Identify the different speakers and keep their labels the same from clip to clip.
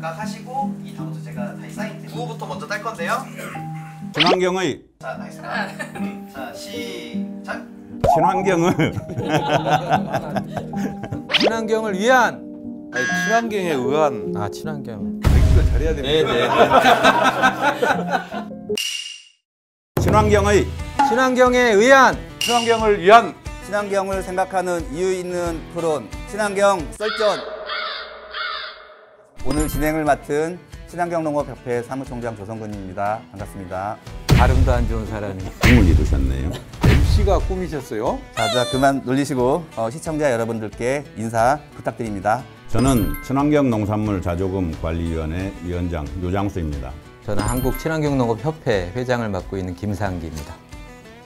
Speaker 1: 감각하시고 이 단어도 제가 다시 사인 구호부터 먼저 딸 건데요.
Speaker 2: 친환경의
Speaker 1: 자, 나이스다. 자, 시작.
Speaker 2: 친환경을
Speaker 3: 친환경을 위한.
Speaker 4: 아니, 친환경에 의한.
Speaker 3: 아, 친환경.
Speaker 4: 이거 잘해야 됩니다.
Speaker 2: 친환경의
Speaker 3: 친환경에 의한.
Speaker 4: 친환경을 위한.
Speaker 5: 친환경을 생각하는 이유 있는 토론, 친환경 썰전. 오늘 진행을 맡은 친환경농업협회 사무총장 조성근입니다. 반갑습니다.
Speaker 3: 발음도 안 좋은 사람이.
Speaker 2: 꿈을 이루셨네요.
Speaker 4: MC가 꿈이셨어요?
Speaker 5: 자, 그만 놀리시고 시청자 여러분들께 인사 부탁드립니다.
Speaker 2: 저는 친환경 농산물 자조금 관리위원회 위원장 유장수입니다.
Speaker 3: 저는 한국친환경농업협회 회장을 맡고 있는 김상기입니다.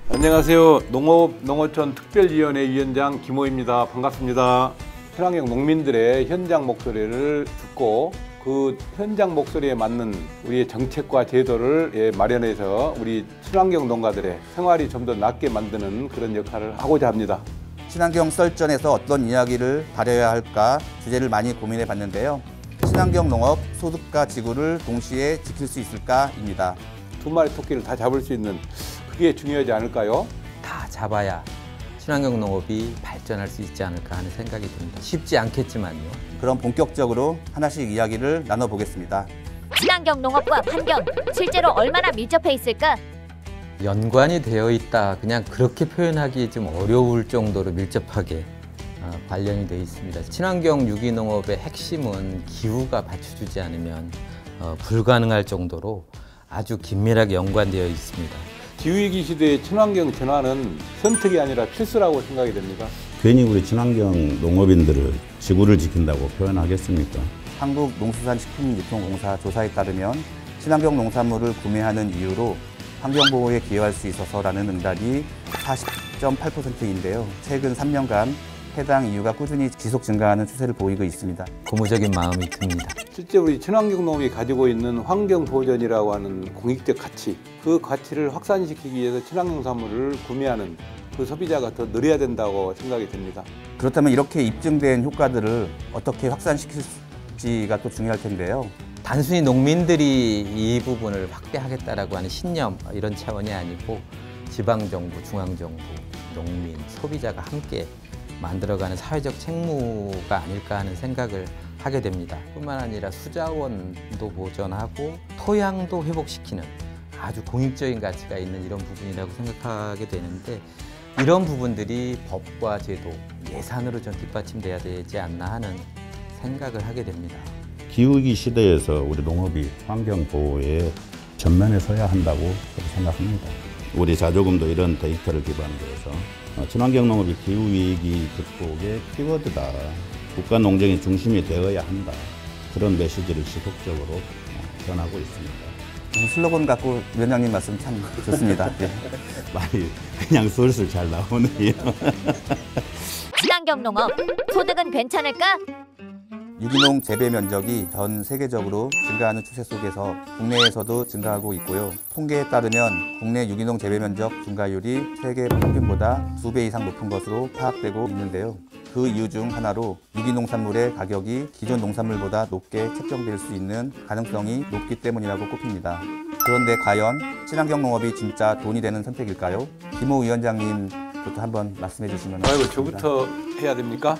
Speaker 4: 안녕하세요. 농어촌 특별위원회 위원장 김호입니다. 반갑습니다. 친환경 농민들의 현장 목소리를 듣고 그 현장 목소리에 맞는 우리의 정책과 제도를 마련해서 우리 친환경 농가들의 생활이 좀 더 낫게 만드는 그런 역할을 하고자 합니다.
Speaker 5: 친환경 썰전에서 어떤 이야기를 다뤄야 할까 주제를 많이 고민해 봤는데요. 친환경 농업, 소득과 지구를 동시에 지킬 수 있을까입니다.
Speaker 4: 두 마리 토끼를 다 잡을 수 있는 그게 중요하지 않을까요?
Speaker 3: 다 잡아야 친환경 농업이 발전할 수 있지 않을까 하는 생각이 듭니다. 쉽지 않겠지만요.
Speaker 5: 그럼 본격적으로 하나씩 이야기를 나눠보겠습니다.
Speaker 6: 친환경 농업과 환경, 실제로 얼마나 밀접해 있을까?
Speaker 3: 연관이 되어 있다. 그냥 그렇게 표현하기 좀 어려울 정도로 밀접하게 관련이 되어 있습니다. 친환경 유기농업의 핵심은 기후가 받쳐주지 않으면 불가능할 정도로 아주 긴밀하게 연관되어 있습니다.
Speaker 4: 기후위기 시대의 친환경 전환은 선택이 아니라 필수라고 생각이 됩니다.
Speaker 2: 괜히 우리 친환경 농업인들을 지구를 지킨다고 표현하겠습니까?
Speaker 5: 한국농수산식품유통공사 조사에 따르면 친환경 농산물을 구매하는 이유로 환경보호에 기여할 수 있어서라는 응답이 40.8%인데요. 최근 3년간 해당 이유가 꾸준히 지속 증가하는 추세를 보이고 있습니다.
Speaker 3: 고무적인 마음이 듭니다.
Speaker 4: 실제 우리 친환경 농업이 가지고 있는 환경보전이라고 하는 공익적 가치, 그 가치를 확산시키기 위해서 친환경 산물을 구매하는 그 소비자가 더 늘어야 된다고 생각이 듭니다.
Speaker 5: 그렇다면 이렇게 입증된 효과들을 어떻게 확산시킬지가 또 중요할 텐데요.
Speaker 3: 단순히 농민들이 이 부분을 확대하겠다라고 하는 신념 이런 차원이 아니고 지방정부, 중앙정부, 농민, 소비자가 함께 만들어가는 사회적 책무가 아닐까 하는 생각을 하게 됩니다. 뿐만 아니라 수자원도 보존하고 토양도 회복시키는 아주 공익적인 가치가 있는 이런 부분이라고 생각하게 되는데 이런 부분들이 법과 제도, 예산으로 좀 뒷받침돼야 되지 않나 하는 생각을 하게 됩니다.
Speaker 2: 기후위기 시대에서 우리 농업이 환경 보호에 전면에 서야 한다고 생각합니다. 우리 자조금도 이런 데이터를 기반으로 해서 친환경 농업이 기후위기 극복의 키워드다. 국가 농정의 중심이 되어야 한다. 그런 메시지를 지속적으로 전하고 있습니다.
Speaker 5: 슬로건 갖고 위원장님 말씀 참 좋습니다. 네.
Speaker 2: 말이 그냥 술술 잘 나오네요.
Speaker 6: 친환경 농업, 소득은 괜찮을까?
Speaker 5: 유기농 재배 면적이 전 세계적으로 증가하는 추세 속에서 국내에서도 증가하고 있고요. 통계에 따르면 국내 유기농 재배 면적 증가율이 세계 평균보다 2배 이상 높은 것으로 파악되고 있는데요. 그 이유 중 하나로 유기농산물의 가격이 기존 농산물보다 높게 책정될 수 있는 가능성이 높기 때문이라고 꼽힙니다. 그런데 과연 친환경 농업이 진짜 돈이 되는 선택일까요? 김호 위원장님부터 한번 말씀해 주시면
Speaker 4: 아이고, 저부터 해야 됩니까?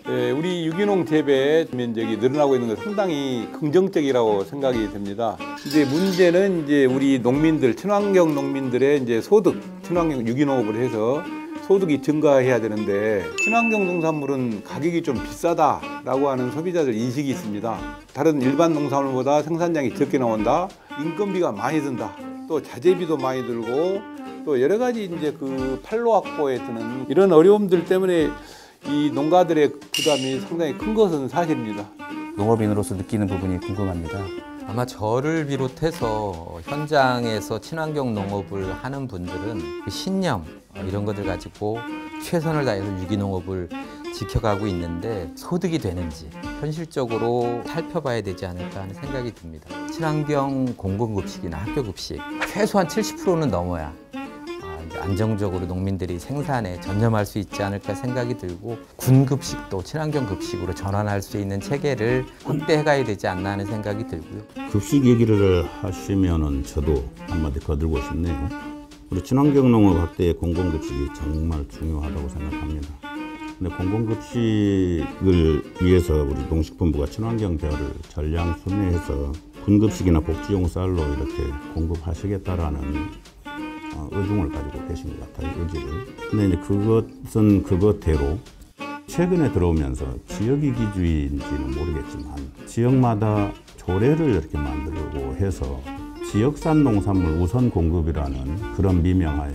Speaker 4: 네, 우리 유기농 재배 면적이 늘어나고 있는 건 상당히 긍정적이라고 생각이 됩니다. 이제 문제는 이제 우리 농민들, 친환경 농민들의 이제 소득, 친환경 유기농업을 해서 소득이 증가해야 되는데 친환경 농산물은 가격이 좀 비싸다라고 하는 소비자들 인식이 있습니다. 다른 일반 농산물보다 생산량이 적게 나온다, 인건비가 많이 든다, 또 자재비도 많이 들고 또 여러 가지 이제 그 판로 확보에 드는 이런 어려움들 때문에 이 농가들의 부담이 상당히 큰 것은 사실입니다.
Speaker 5: 농업인으로서 느끼는 부분이 궁금합니다.
Speaker 3: 아마 저를 비롯해서 현장에서 친환경 농업을 하는 분들은 그 신념 이런 것들 가지고 최선을 다해서 유기농업을 지켜가고 있는데 소득이 되는지 현실적으로 살펴봐야 되지 않을까 하는 생각이 듭니다. 친환경 공공급식이나 학교급식 최소한 70%는 넘어야 안정적으로 농민들이 생산에 전념할 수 있지 않을까 생각이 들고 군급식도 친환경 급식으로 전환할 수 있는 체계를 확대해가야 되지 않나 하는 생각이 들고요.
Speaker 2: 급식 얘기를 하시면은 저도 한마디 거들고 싶네요. 우리 친환경 농업 확대의 공공급식이 정말 중요하다고 생각합니다. 근데 공공급식을 위해서 우리 농식품부가 친환경 벼를 전량 순회해서 군급식이나 복지용 쌀로 이렇게 공급하시겠다라는 의중을 가지고 계신 것 같아요, 의지를. 근데 이제 그것은 그것대로 최근에 들어오면서 지역이기주의인지는 모르겠지만 지역마다 조례를 이렇게 만들고 해서 지역산 농산물 우선 공급이라는 그런 미명하에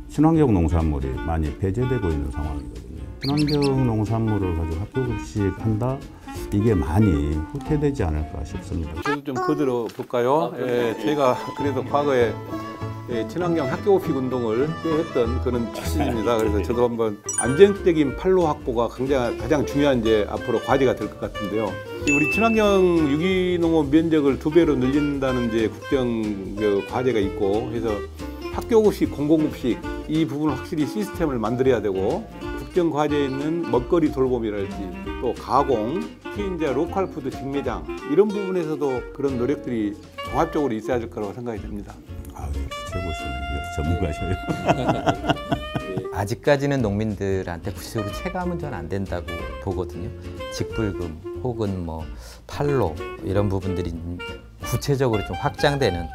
Speaker 2: 친환경 농산물이 많이 배제되고 있는 상황이거든요. 친환경 농산물을 가지고 학교급식 한다? 이게 많이 후퇴되지 않을까 싶습니다.
Speaker 4: 저도 좀 거들어 볼까요? 제가 그래도 과거에 친환경 학교급식 운동을 했던 그런 출신입니다. 그래서 저도 한번 안정적인 판로 확보가 가장 중요한 이제 앞으로 과제가 될 것 같은데요. 우리 친환경 유기농업 면적을 2배로 늘린다는 이제 국정 과제가 있고, 그래서 학교급식, 공공급식 이 부분을 확실히 시스템을 만들어야 되고, 국정 과제에 있는 먹거리 돌봄이랄지 또 가공, 피임자 로컬푸드 직매장 이런 부분에서도 그런 노력들이 종합적으로 있어야 될 거라고 생각이 됩니다.
Speaker 2: 역시 최고시네요. 전문가셔요.
Speaker 3: 아직까지는 농민들한테 구체적으로 체감은 전 안 된다고 보거든요. 직불금 혹은 뭐 판로 이런 부분들이 구체적으로 좀 확장되는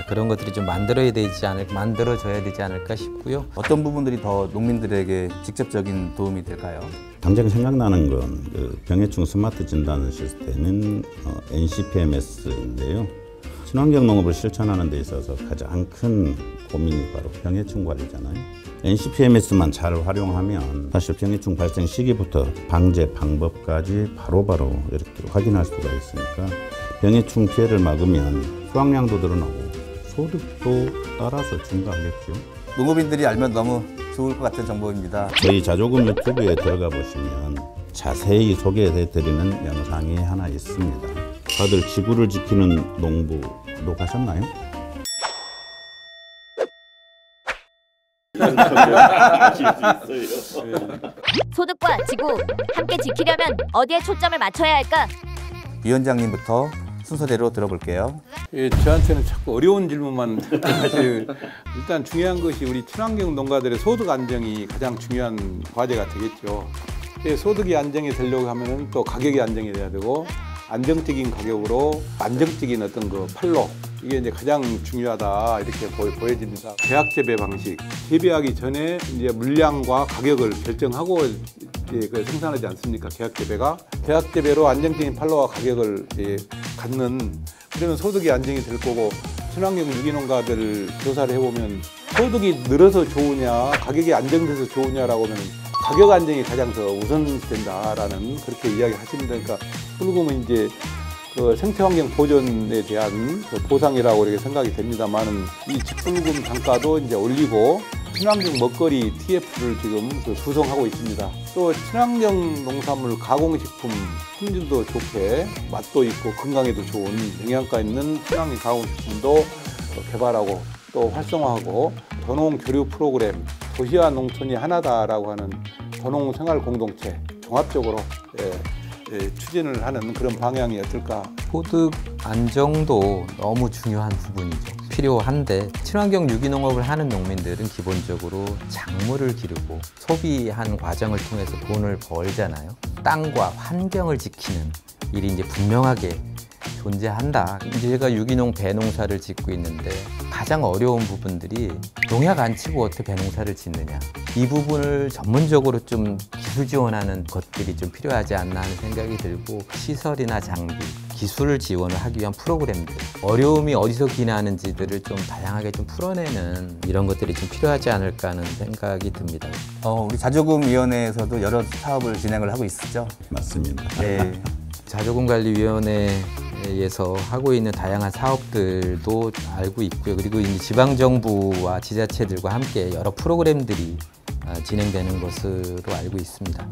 Speaker 3: 그런 것들이 좀 만들어져야 되지 않을까 싶고요.
Speaker 5: 어떤 부분들이 더 농민들에게 직접적인 도움이 될까요?
Speaker 2: 당장 생각나는 건 병해충 스마트 진단 시스템인 NCPMS인데요. 친환경 농업을 실천하는 데 있어서 가장 큰 고민이 바로 병해충 관리잖아요. NCPMS만 잘 활용하면 사실 병해충 발생 시기부터 방제 방법까지 바로바로 이렇게 확인할 수가 있으니까 병해충 피해를 막으면 수확량도 늘어나고 소득도 따라서 증가하겠죠.
Speaker 5: 농업인들이 알면 너무 좋을 것 같은 정보입니다.
Speaker 2: 저희 자조금 유튜브에 들어가 보시면 자세히 소개해드리는 영상이 하나 있습니다. 다들 지구를 지키는 농부 구독하셨나요?
Speaker 6: 소득과 지구 함께 지키려면 어디에 초점을 맞춰야 할까?
Speaker 5: 위원장님부터 순서대로 들어볼게요.
Speaker 4: 저한테는 자꾸 어려운 질문만 사실 일단 중요한 것이 우리 친환경 농가들의 소득 안정이 가장 중요한 과제가 되겠죠. 소득이 안정이 되려고 하면은 또 가격이 안정이 돼야 되고 안정적인 가격으로 안정적인 어떤 그 판로 이게 이제 가장 중요하다 이렇게 보여집니다. 계약 재배 방식 재배하기 전에 이제 물량과 가격을 결정하고 그 생산하지 않습니까? 계약 재배로 안정적인 판로와 가격을 갖는 그러면 소득이 안정이 될 거고 친환경 유기농가들 조사를 해보면 소득이 늘어서 좋으냐 가격이 안정돼서 좋으냐라고 하면 가격 안정이 가장 더 우선된다라는 그렇게 이야기하십니다. 그러니까 불금은 이제 그 생태환경 보존에 대한 그 보상이라고 이렇게 생각이 됩니다만은 이 직불금 단가도 이제 올리고 친환경 먹거리 TF를 지금 구성하고 있습니다. 또 친환경 농산물 가공식품 품질도 좋게 맛도 있고 건강에도 좋은 영양가 있는 친환경 가공식품도 개발하고 또 활성화하고 도농 교류 프로그램 도시와 농촌이 하나다라고 하는 도농 생활 공동체 종합적으로 추진을 하는 그런 방향이 어떨까.
Speaker 3: 소득 안정도 너무 중요한 부분이죠. 필요한데 친환경 유기농업을 하는 농민들은 기본적으로 작물을 기르고 소비한 과정을 통해서 돈을 벌잖아요. 땅과 환경을 지키는 일이 이제 분명하게 존재한다. 이제 제가 유기농 배농사를 짓고 있는데 가장 어려운 부분들이 농약 안 치고 어떻게 배농사를 짓느냐. 이 부분을 전문적으로 좀 기술 지원하는 것들이 좀 필요하지 않나 하는 생각이 들고 시설이나 장비, 기술을 지원을 하기 위한 프로그램들, 어려움이 어디서 기나는지들을 좀 다양하게 좀 풀어내는 이런 것들이 좀 필요하지 않을까 하는 생각이 듭니다.
Speaker 5: 우리 자조금위원회에서도 여러 사업을 진행을 하고 있죠?
Speaker 2: 맞습니다.
Speaker 5: 네.
Speaker 3: 자조금관리위원회에서 하고 있는 다양한 사업들도 알고 있고요. 그리고 이제 지방정부와 지자체들과 함께 여러 프로그램들이 진행되는 것으로 알고 있습니다.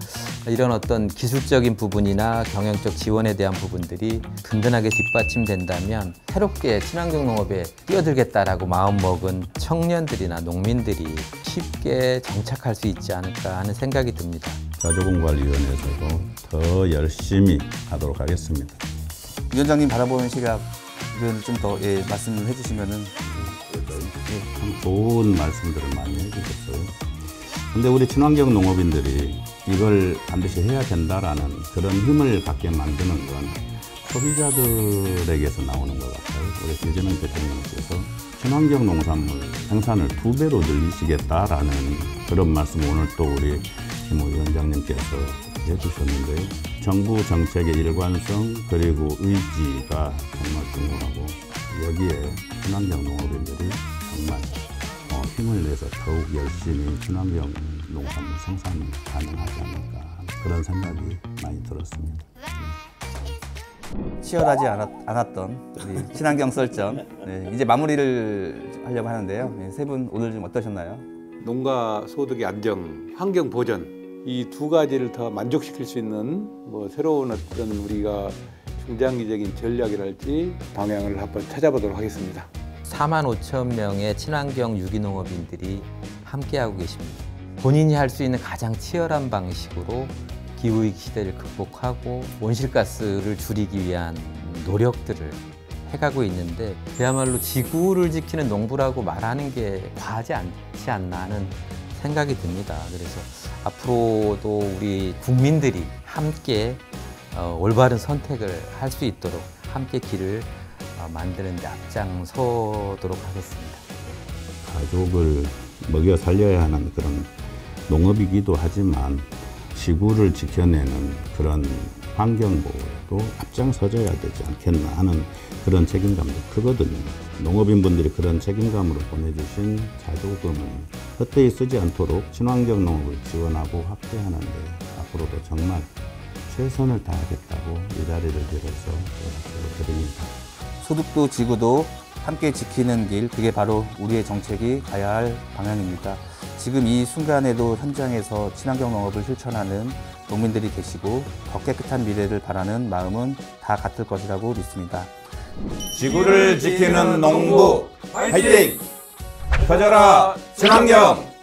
Speaker 3: 이런 어떤 기술적인 부분이나 경영적 지원에 대한 부분들이 든든하게 뒷받침된다면 새롭게 친환경 농업에 뛰어들겠다라고 마음먹은 청년들이나 농민들이 쉽게 정착할 수 있지 않을까 하는 생각이 듭니다.
Speaker 2: 자조금관리위원회에서도 더 열심히 하도록 하겠습니다.
Speaker 5: 위원장님 바라보는 시각을 좀 더 말씀을 해주시면은.
Speaker 2: 참 좋은 말씀들을 많이 해주셨어요. 근데 우리 친환경 농업인들이 이걸 반드시 해야 된다라는 그런 힘을 갖게 만드는 건 소비자들에게서 나오는 것 같아요. 우리 김진영 대통령께서 친환경 농산물 생산을 2배로 늘리시겠다라는 그런 말씀 오늘 또 우리 김 위원장님께서 해주셨는데요. 정부 정책의 일관성 그리고 의지가 정말 중요하고 여기에 친환경 농업인들이 정말 힘을 내서 더욱 열심히 친환경 농산물 생산 가능하지 않을까 그런 생각이 많이 들었습니다.
Speaker 5: 치열하지 않았던 우리 친환경 썰전 이제 마무리를 하려고 하는데요. 세 분 오늘 좀 어떠셨나요?
Speaker 4: 농가 소득의 안정, 환경 보전 이 두 가지를 더 만족시킬 수 있는 뭐 새로운 어떤 우리가 중장기적인 전략이랄지 방향을 한번 찾아보도록 하겠습니다.
Speaker 3: 4만 5천 명의 친환경 유기농업인들이 함께하고 계십니다. 본인이 할 수 있는 가장 치열한 방식으로 기후위기 시대를 극복하고 온실가스를 줄이기 위한 노력들을 해가고 있는데 그야말로 지구를 지키는 농부라고 말하는 게 과하지 않지 않나 하는 생각이 듭니다. 그래서 앞으로도 우리 국민들이 함께 올바른 선택을 할 수 있도록 함께 길을 만드는 데 앞장서도록 하겠습니다.
Speaker 2: 가족을 먹여 살려야 하는 그런 농업이기도 하지만 지구를 지켜내는 그런 환경보호에도 앞장서줘야 되지 않겠나 하는 그런 책임감도 크거든요. 농업인분들이 그런 책임감으로 보내주신 자조금을 헛되이 쓰지 않도록 친환경 농업을 지원하고 확대하는데 앞으로도 정말 최선을 다하겠다고 이 자리를 빌어서 연락을 드립니다.
Speaker 5: 소득도 지구도 함께 지키는 길, 그게 바로 우리의 정책이 가야 할 방향입니다. 지금 이 순간에도 현장에서 친환경 농업을 실천하는 농민들이 계시고 더 깨끗한 미래를 바라는 마음은 다 같을 것이라고 믿습니다.
Speaker 2: 지구를 지키는 농부 화이팅! 펴져라 친환경!